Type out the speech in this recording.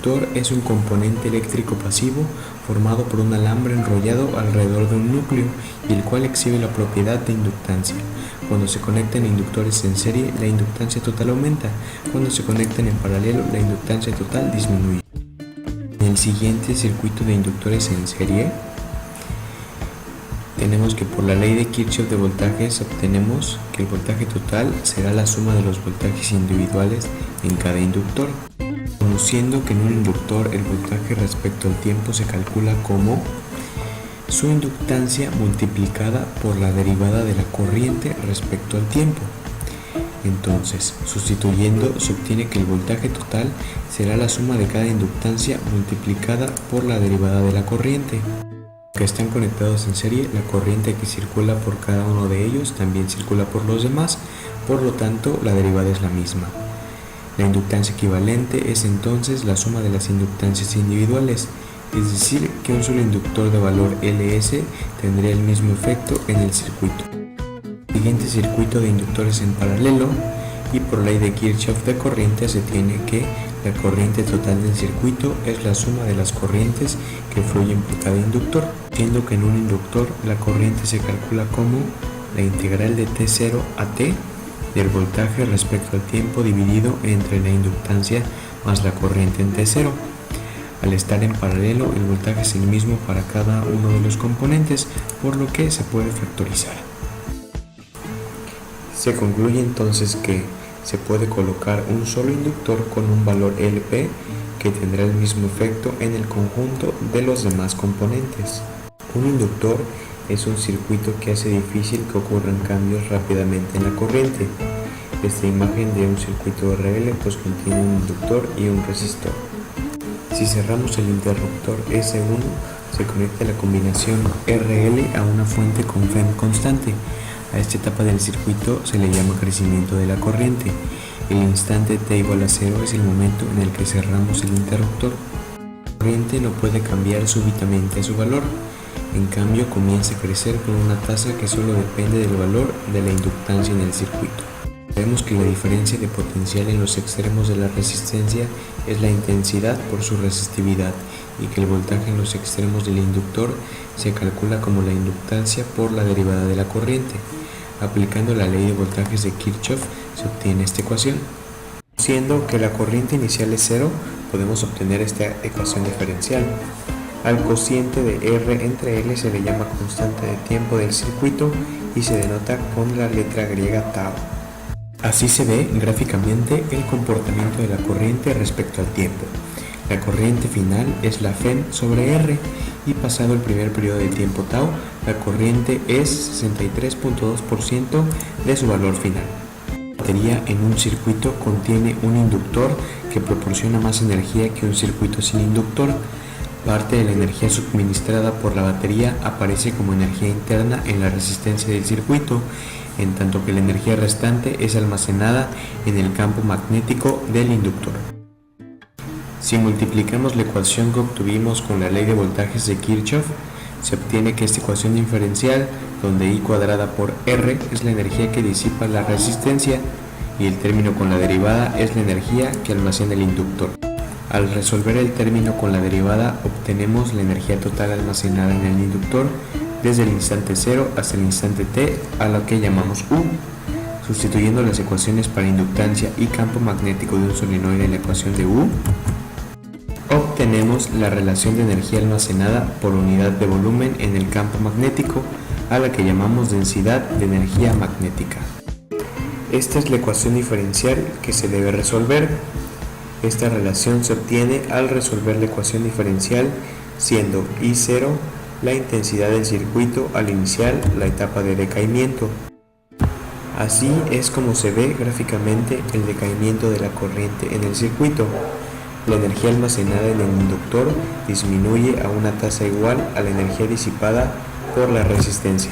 inductor es un componente eléctrico pasivo formado por un alambre enrollado alrededor de un núcleo y el cual exhibe la propiedad de inductancia. Cuando se conectan inductores en serie, la inductancia total aumenta. Cuando se conectan en paralelo, la inductancia total disminuye. En el siguiente circuito de inductores en serie, tenemos que por la ley de Kirchhoff de voltajes obtenemos que el voltaje total será la suma de los voltajes individuales en cada inductor, conociendo que en un inductor el voltaje respecto al tiempo se calcula como su inductancia multiplicada por la derivada de la corriente respecto al tiempo. Entonces, sustituyendo, se obtiene que el voltaje total será la suma de cada inductancia multiplicada por la derivada de la corriente. Que están conectados en serie, la corriente que circula por cada uno de ellos también circula por los demás, por lo tanto la derivada es la misma. La inductancia equivalente es entonces la suma de las inductancias individuales, es decir, que un solo inductor de valor Ls tendría el mismo efecto en el circuito. Siguiente circuito de inductores en paralelo, y por ley de Kirchhoff de corriente se tiene que la corriente total del circuito es la suma de las corrientes que fluyen por cada inductor, siendo que en un inductor la corriente se calcula como la integral de T0 a T del voltaje respecto al tiempo dividido entre la inductancia más la corriente en T0. Al estar en paralelo, el voltaje es el mismo para cada uno de los componentes, por lo que se puede factorizar. Se concluye entonces que se puede colocar un solo inductor con un valor Lp que tendrá el mismo efecto en el conjunto de los demás componentes. Un inductor es un circuito que hace difícil que ocurran cambios rápidamente en la corriente. Esta imagen de un circuito RL pues contiene un inductor y un resistor. Si cerramos el interruptor S1, se conecta la combinación RL a una fuente con FEM constante. A esta etapa del circuito se le llama crecimiento de la corriente. El instante t igual a 0 es el momento en el que cerramos el interruptor. La corriente no puede cambiar súbitamente su valor, en cambio comienza a crecer con una tasa que solo depende del valor de la inductancia en el circuito. Sabemos que la diferencia de potencial en los extremos de la resistencia es la intensidad por su resistividad y que el voltaje en los extremos del inductor se calcula como la inductancia por la derivada de la corriente. Aplicando la ley de voltajes de Kirchhoff se obtiene esta ecuación. Siendo que la corriente inicial es 0, podemos obtener esta ecuación diferencial. Al cociente de R entre L se le llama constante de tiempo del circuito y se denota con la letra griega tau. Así se ve gráficamente el comportamiento de la corriente respecto al tiempo. La corriente final es la FEM sobre R y pasado el primer periodo de tiempo tau, la corriente es 63.2% de su valor final. La batería en un circuito contiene un inductor que proporciona más energía que un circuito sin inductor. Parte de la energía suministrada por la batería aparece como energía interna en la resistencia del circuito, en tanto que la energía restante es almacenada en el campo magnético del inductor. Si multiplicamos la ecuación que obtuvimos con la ley de voltajes de Kirchhoff, se obtiene que esta ecuación diferencial, donde I cuadrada por R es la energía que disipa la resistencia y el término con la derivada es la energía que almacena el inductor. Al resolver el término con la derivada, obtenemos la energía total almacenada en el inductor desde el instante 0 hasta el instante t, a lo que llamamos U. Sustituyendo las ecuaciones para inductancia y campo magnético de un solenoide en la ecuación de U, obtenemos la relación de energía almacenada por unidad de volumen en el campo magnético, a la que llamamos densidad de energía magnética. Esta es la ecuación diferencial que se debe resolver. Esta relación se obtiene al resolver la ecuación diferencial, siendo I0 la intensidad del circuito al iniciar la etapa de decaimiento. Así es como se ve gráficamente el decaimiento de la corriente en el circuito. La energía almacenada en el inductor disminuye a una tasa igual a la energía disipada por la resistencia.